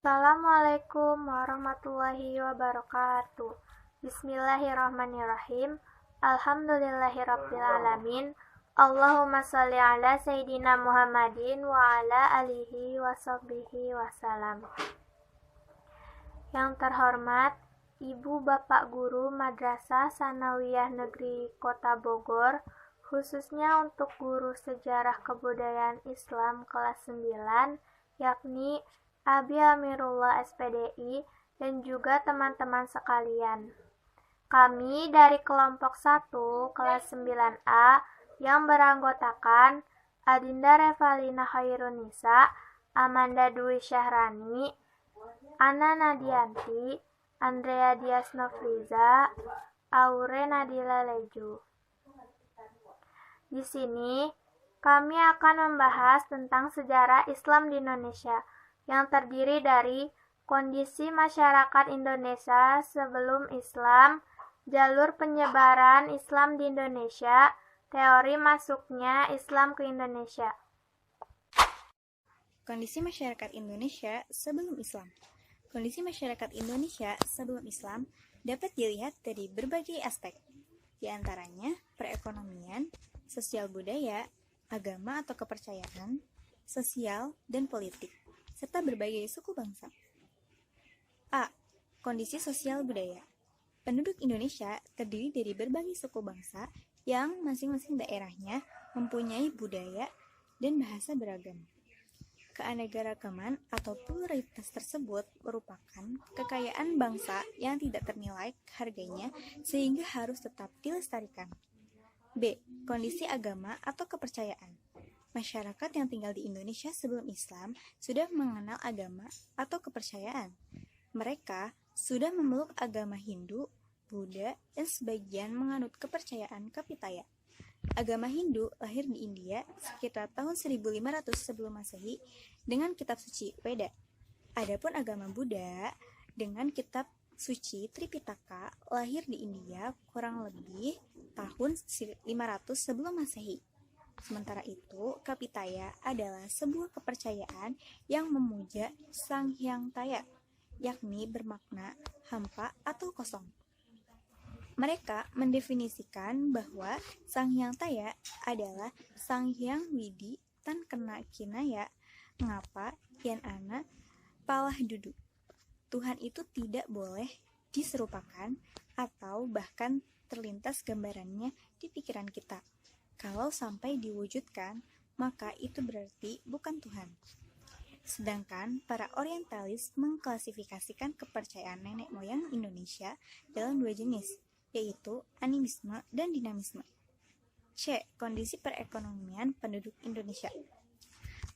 Assalamualaikum warahmatullahi wabarakatuh. Bismillahirrahmanirrahim. Alhamdulillahirrabbilalamin. Allahumma sholli ala Sayyidina Muhammadin wa ala alihi wa sahbihi wasalam. Yang terhormat Ibu Bapak Guru Madrasah Sanawiyah Negeri Kota Bogor, khususnya untuk guru sejarah kebudayaan Islam kelas 9, yakni Abi Amirullah SPDI, dan juga teman-teman sekalian. Kami dari kelompok 1 kelas 9A yang beranggotakan Adinda Revalina Khairunisa, Amanda Dwi Syahrani, Ana Nadianti, Andrea Dias Nofriza, Aure Nadila Leju. Di sini kami akan membahas tentang sejarah Islam di Indonesia yang terdiri dari kondisi masyarakat Indonesia sebelum Islam, jalur penyebaran Islam di Indonesia, teori masuknya Islam ke Indonesia. Kondisi masyarakat Indonesia sebelum Islam. Kondisi masyarakat Indonesia sebelum Islam dapat dilihat dari berbagai aspek, di antaranya perekonomian, sosial budaya, agama atau kepercayaan, sosial, dan politik, serta berbagai suku bangsa. A. Kondisi sosial budaya. Penduduk Indonesia terdiri dari berbagai suku bangsa yang masing-masing daerahnya mempunyai budaya dan bahasa beragam. Keanekaragaman atau pluralitas tersebut merupakan kekayaan bangsa yang tidak ternilai harganya sehingga harus tetap dilestarikan. B. Kondisi agama atau kepercayaan. Masyarakat yang tinggal di Indonesia sebelum Islam sudah mengenal agama atau kepercayaan. Mereka sudah memeluk agama Hindu, Buddha, dan sebagian menganut kepercayaan Kapitaya. Agama Hindu lahir di India sekitar tahun 1500 sebelum Masehi dengan kitab suci Veda. Adapun agama Buddha dengan kitab suci Tripitaka lahir di India kurang lebih tahun 500 sebelum Masehi. Sementara itu, Kapitaya adalah sebuah kepercayaan yang memuja Sang Hyang Taya, yakni bermakna hampa atau kosong. Mereka mendefinisikan bahwa Sang Hyang Taya adalah Sang Hyang Widi Tan Kena Kinaya Ngapa Yan Ana Palah Dudu. Tuhan itu tidak boleh diserupakan atau bahkan terlintas gambarannya di pikiran kita. Kalau sampai diwujudkan, maka itu berarti bukan Tuhan. Sedangkan para orientalis mengklasifikasikan kepercayaan nenek moyang Indonesia dalam dua jenis, yaitu animisme dan dinamisme. C. Kondisi perekonomian penduduk Indonesia.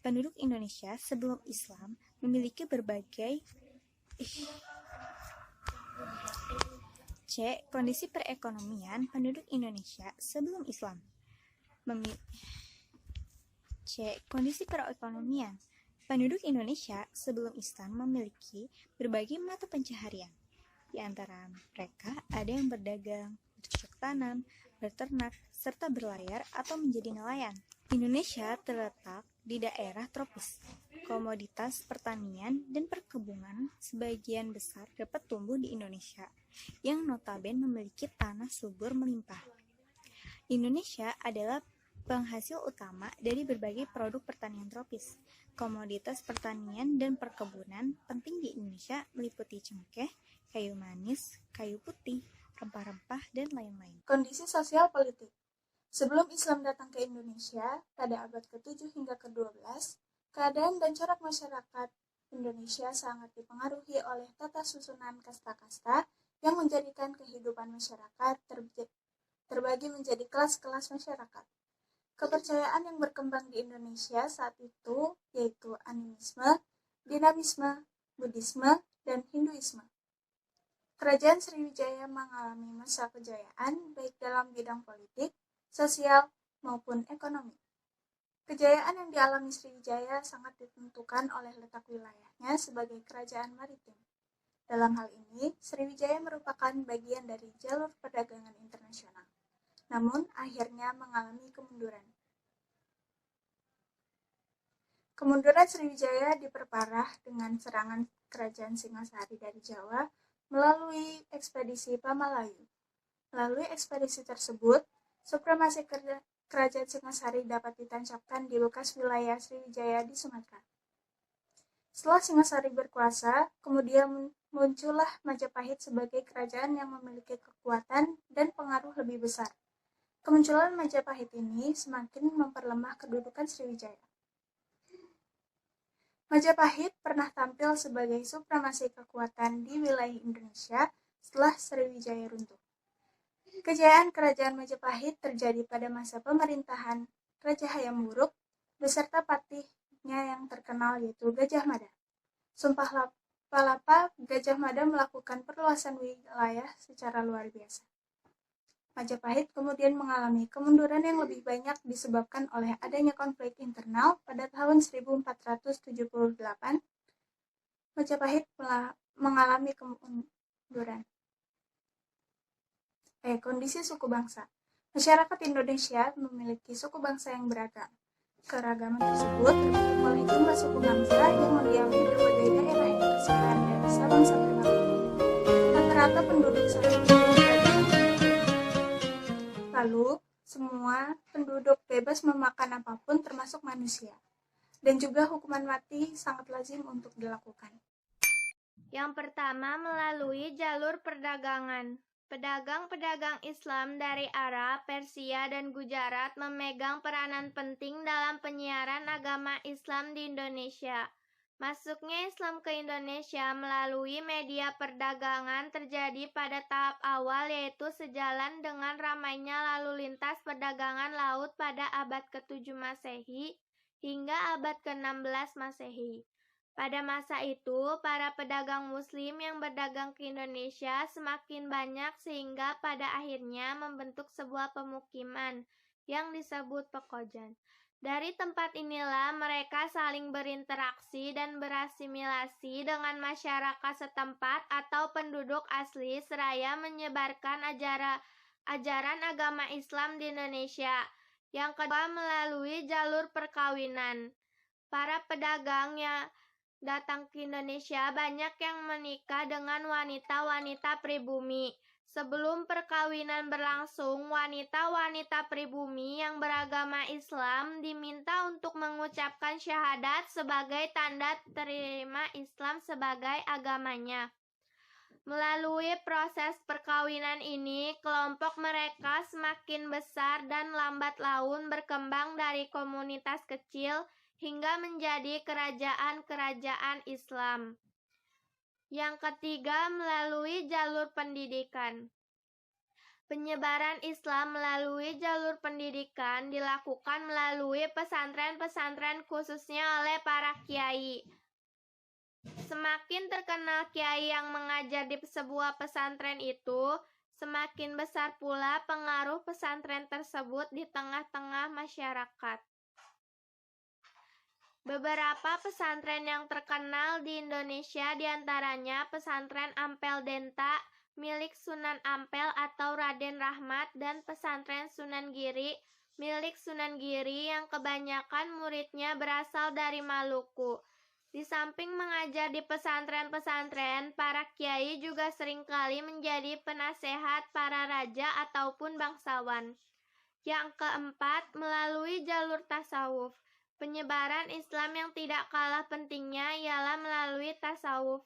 Penduduk Indonesia sebelum Islam memiliki berbagai C. Kondisi perekonomian penduduk Indonesia sebelum Islam. C. Kondisi perekonomian penduduk Indonesia sebelum Islam memiliki berbagai mata pencaharian. Di antara mereka ada yang berdagang, bercocok tanam, berternak, serta berlayar atau menjadi nelayan. Indonesia terletak di daerah tropis. Komoditas pertanian dan perkebunan sebagian besar dapat tumbuh di Indonesia, yang notabene memiliki tanah subur melimpah. Indonesia adalah penghasil utama dari berbagai produk pertanian tropis. Komoditas pertanian dan perkebunan penting di Indonesia meliputi cengkeh, kayu manis, kayu putih, rempah-rempah, dan lain-lain. Kondisi sosial politik. Sebelum Islam datang ke Indonesia, pada abad ke-7 hingga ke-12, keadaan dan corak masyarakat Indonesia sangat dipengaruhi oleh tata susunan kasta-kasta yang menjadikan kehidupan masyarakat terbagi menjadi kelas-kelas masyarakat. Kepercayaan yang berkembang di Indonesia saat itu yaitu animisme, dinamisme, Buddhisme, dan Hinduisme. Kerajaan Sriwijaya mengalami masa kejayaan baik dalam bidang politik, sosial, maupun ekonomi. Kejayaan yang dialami Sriwijaya sangat ditentukan oleh letak wilayahnya sebagai kerajaan maritim. Dalam hal ini, Sriwijaya merupakan bagian dari jalur perdagangan internasional. Namun, akhirnya mengalami kemunduran. Kemunduran Sriwijaya diperparah dengan serangan kerajaan Singasari dari Jawa melalui ekspedisi Pamalayu. Melalui ekspedisi tersebut, supremasi kerajaan Singasari dapat ditancapkan di bekas wilayah Sriwijaya di Sumatera. Setelah Singasari berkuasa, kemudian muncullah Majapahit sebagai kerajaan yang memiliki kekuatan dan pengaruh lebih besar. Kemunculan Majapahit ini semakin memperlemah kedudukan Sriwijaya. Majapahit pernah tampil sebagai supremasi kekuatan di wilayah Indonesia setelah Sriwijaya runtuh. Kejayaan kerajaan Majapahit terjadi pada masa pemerintahan Raja Hayam Wuruk beserta patihnya yang terkenal yaitu Gajah Mada. Sumpah Palapa, Gajah Mada melakukan perluasan wilayah secara luar biasa. Majapahit kemudian mengalami kemunduran yang lebih banyak disebabkan oleh adanya konflik internal pada tahun 1478. Majapahit mengalami kemunduran. Kondisi suku bangsa. Masyarakat Indonesia memiliki suku bangsa yang beragam. Keragaman tersebut terbentuk oleh jumlah suku bangsa yang mendiami berbagai daerah Indonesia dari Sabang sampai Merauke. Rata-rata penduduk satu lalu, semua penduduk bebas memakan apapun termasuk manusia. Dan juga hukuman mati sangat lazim untuk dilakukan. Yang pertama, melalui jalur perdagangan. Pedagang-pedagang Islam dari Arab, Persia, dan Gujarat memegang peranan penting dalam penyiaran agama Islam di Indonesia. Masuknya Islam ke Indonesia melalui media perdagangan terjadi pada tahap awal, yaitu sejalan dengan ramainya lalu lintas perdagangan laut pada abad ke-7 Masehi hingga abad ke-16 Masehi. Pada masa itu, para pedagang Muslim yang berdagang ke Indonesia semakin banyak sehingga pada akhirnya membentuk sebuah pemukiman yang disebut Pekojan. Dari tempat inilah mereka saling berinteraksi dan berasimilasi dengan masyarakat setempat atau penduduk asli seraya menyebarkan ajaran agama Islam di Indonesia. Yang kedua, melalui jalur perkawinan. Para pedagang yang datang ke Indonesia banyak yang menikah dengan wanita-wanita pribumi. Sebelum perkawinan berlangsung, wanita-wanita pribumi yang beragama Islam diminta untuk mengucapkan syahadat sebagai tanda terima Islam sebagai agamanya. Melalui proses perkawinan ini, kelompok mereka semakin besar dan lambat laun berkembang dari komunitas kecil hingga menjadi kerajaan-kerajaan Islam. Yang ketiga, melalui jalur pendidikan. Penyebaran Islam melalui jalur pendidikan dilakukan melalui pesantren-pesantren khususnya oleh para kiai. Semakin terkenal kiai yang mengajar di sebuah pesantren itu, semakin besar pula pengaruh pesantren tersebut di tengah-tengah masyarakat. Beberapa pesantren yang terkenal di Indonesia diantaranya pesantren Ampel Denta milik Sunan Ampel atau Raden Rahmat dan pesantren Sunan Giri milik Sunan Giri yang kebanyakan muridnya berasal dari Maluku. Di samping mengajar di pesantren-pesantren, para kiai juga seringkali menjadi penasehat para raja ataupun bangsawan. Yang keempat, melalui jalur tasawuf. Penyebaran Islam yang tidak kalah pentingnya ialah melalui tasawuf.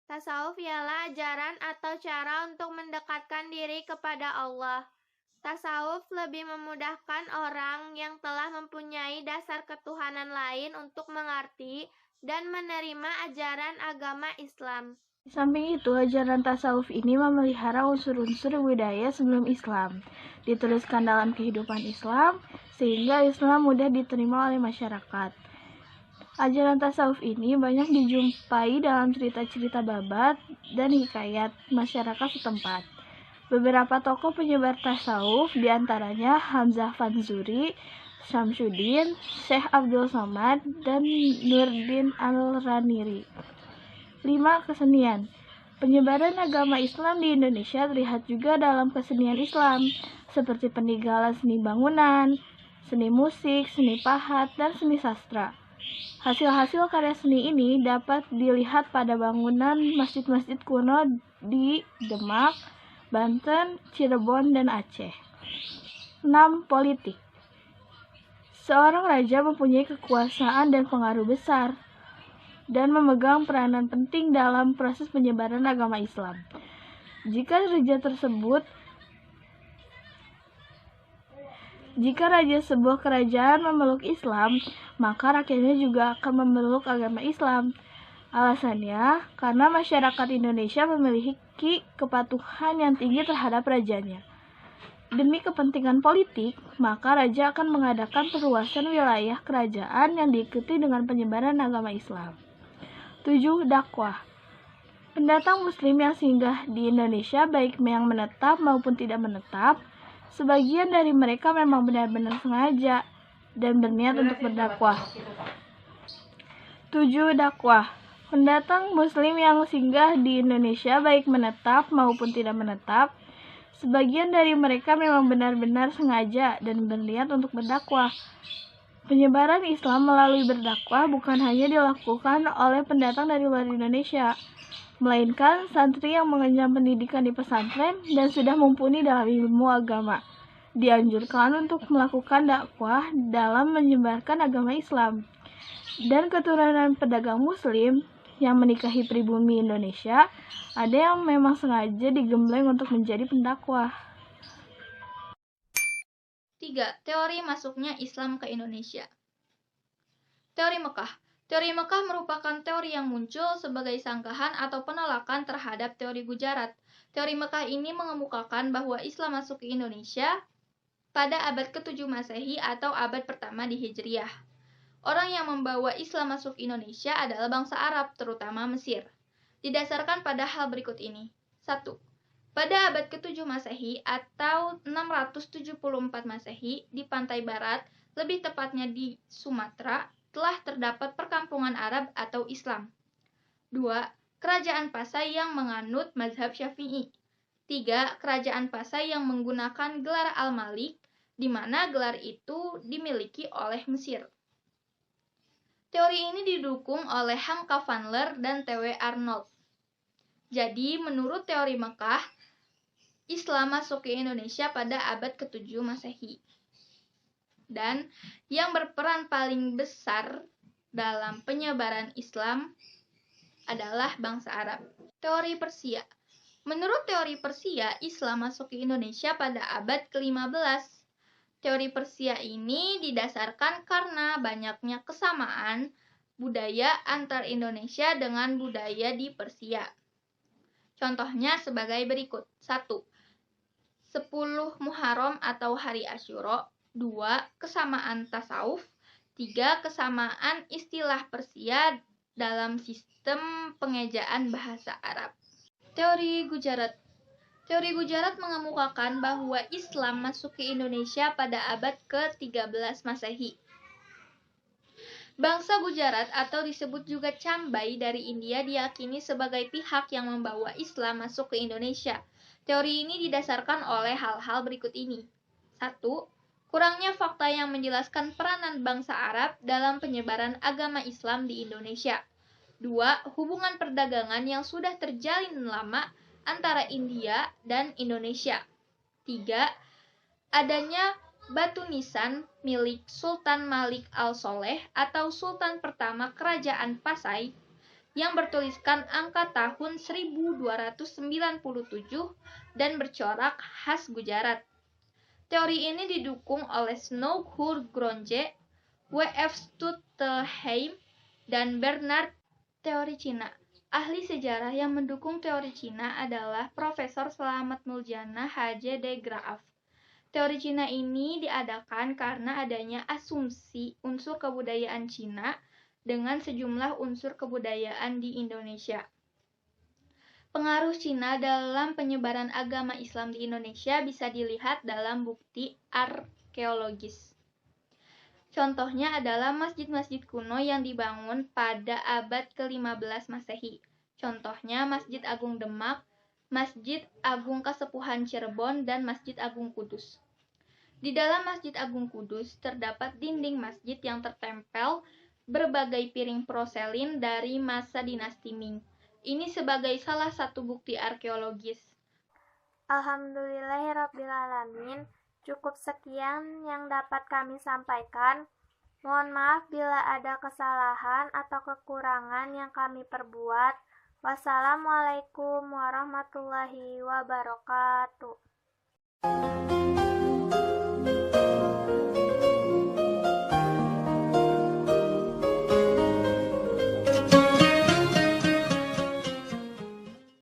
Tasawuf ialah ajaran atau cara untuk mendekatkan diri kepada Allah. Tasawuf lebih memudahkan orang yang telah mempunyai dasar ketuhanan lain untuk mengerti dan menerima ajaran agama Islam. Di samping itu, ajaran tasawuf ini memelihara unsur-unsur budaya sebelum Islam, dituliskan dalam kehidupan Islam, sehingga Islam mudah diterima oleh masyarakat. Ajaran tasawuf ini banyak dijumpai dalam cerita-cerita babat dan hikayat masyarakat setempat. Beberapa tokoh penyebar tasawuf, diantaranya Hamzah Fanzuri, Syamsuddin, Syekh Abdul Somad, dan Nurdin Al-Raniri. 5. Kesenian. Penyebaran agama Islam di Indonesia terlihat juga dalam kesenian Islam, seperti peninggalan seni bangunan, seni musik, seni pahat, dan seni sastra. Hasil-hasil karya seni ini dapat dilihat pada bangunan masjid-masjid kuno di Demak, Banten, Cirebon, dan Aceh. 6. Politik. Seorang raja mempunyai kekuasaan dan pengaruh besar dan memegang peranan penting dalam proses penyebaran agama Islam. Jika raja sebuah kerajaan memeluk Islam, maka rakyatnya juga akan memeluk agama Islam. Alasannya, karena masyarakat Indonesia memiliki kepatuhan yang tinggi terhadap rajanya. Demi kepentingan politik, maka raja akan mengadakan perluasan wilayah kerajaan yang diikuti dengan penyebaran agama Islam. 7. Dakwah. Pendatang muslim yang singgah di Indonesia, baik yang menetap maupun tidak menetap, sebagian dari mereka memang benar-benar sengaja dan berniat untuk berdakwah. 7. Dakwah. Pendatang muslim yang singgah di Indonesia, baik menetap maupun tidak menetap, sebagian dari mereka memang benar-benar sengaja dan berniat untuk berdakwah. Penyebaran Islam melalui berdakwah bukan hanya dilakukan oleh pendatang dari luar Indonesia, melainkan santri yang mengenyam pendidikan di pesantren dan sudah mumpuni dalam ilmu agama. Dianjurkan untuk melakukan dakwah dalam menyebarkan agama Islam. Dan keturunan pedagang muslim yang menikahi pribumi Indonesia, ada yang memang sengaja digembleng untuk menjadi pendakwah. 3. Teori masuknya Islam ke Indonesia. Teori Mekah. Teori Mekah merupakan teori yang muncul sebagai sanggahan atau penolakan terhadap teori Gujarat. Teori Mekah ini mengemukakan bahwa Islam masuk ke Indonesia pada abad ke-7 Masehi atau abad pertama di Hijriah. Orang yang membawa Islam masuk Indonesia adalah bangsa Arab, terutama Mesir. Didasarkan pada hal berikut ini. 1. Pada abad ke-7 Masehi atau 674 Masehi di pantai barat, lebih tepatnya di Sumatera, telah terdapat perkampungan Arab atau Islam. 2. Kerajaan Pasai yang menganut mazhab Syafi'i. 3. Kerajaan Pasai yang menggunakan gelar Al-Malik, di mana gelar itu dimiliki oleh Mesir. Teori ini didukung oleh Hamka Vanler dan T.W. Arnold. Jadi, menurut teori Mekah, Islam masuk ke Indonesia pada abad ke-7 Masehi. Dan yang berperan paling besar dalam penyebaran Islam adalah bangsa Arab. Teori Persia. Menurut teori Persia, Islam masuk ke Indonesia pada abad ke-15. Teori Persia ini didasarkan karena banyaknya kesamaan budaya antar Indonesia dengan budaya di Persia. Contohnya sebagai berikut. 1. 10 Muharram atau Hari Asyura. 2. Kesamaan tasawuf. 3. Kesamaan istilah Persia dalam sistem pengejaan bahasa Arab. Teori Gujarat. Teori Gujarat mengemukakan bahwa Islam masuk ke Indonesia pada abad ke-13 Masehi. Bangsa Gujarat atau disebut juga Cambai dari India diyakini sebagai pihak yang membawa Islam masuk ke Indonesia. Teori ini didasarkan oleh hal-hal berikut ini. 1. Kurangnya fakta yang menjelaskan peranan bangsa Arab dalam penyebaran agama Islam di Indonesia. 2. Hubungan perdagangan yang sudah terjalin lama antara India dan Indonesia. 3. Adanya batu nisan milik Sultan Malik Al-Soleh atau Sultan pertama Kerajaan Pasai yang bertuliskan angka tahun 1297 dan bercorak khas Gujarat. Teori ini didukung oleh Snoughur Gronje, W.F. Stuttelheim, dan Bernard. Teori Cina. Ahli sejarah yang mendukung teori Cina adalah Profesor Selamat Muljana H.J. de Graaf. Teori Cina ini diadakan karena adanya asumsi unsur kebudayaan Cina dengan sejumlah unsur kebudayaan di Indonesia. Pengaruh Cina dalam penyebaran agama Islam di Indonesia bisa dilihat dalam bukti arkeologis. Contohnya adalah masjid-masjid kuno yang dibangun pada abad ke-15 Masehi. Contohnya Masjid Agung Demak, Masjid Agung Kasepuhan Cirebon, dan Masjid Agung Kudus. Di dalam Masjid Agung Kudus terdapat dinding masjid yang tertempel berbagai piring porselin dari masa dinasti Ming. Ini sebagai salah satu bukti arkeologis. Alhamdulillahirrabbilalamin, cukup sekian yang dapat kami sampaikan. Mohon maaf bila ada kesalahan atau kekurangan yang kami perbuat. Wassalamualaikum warahmatullahi wabarakatuh.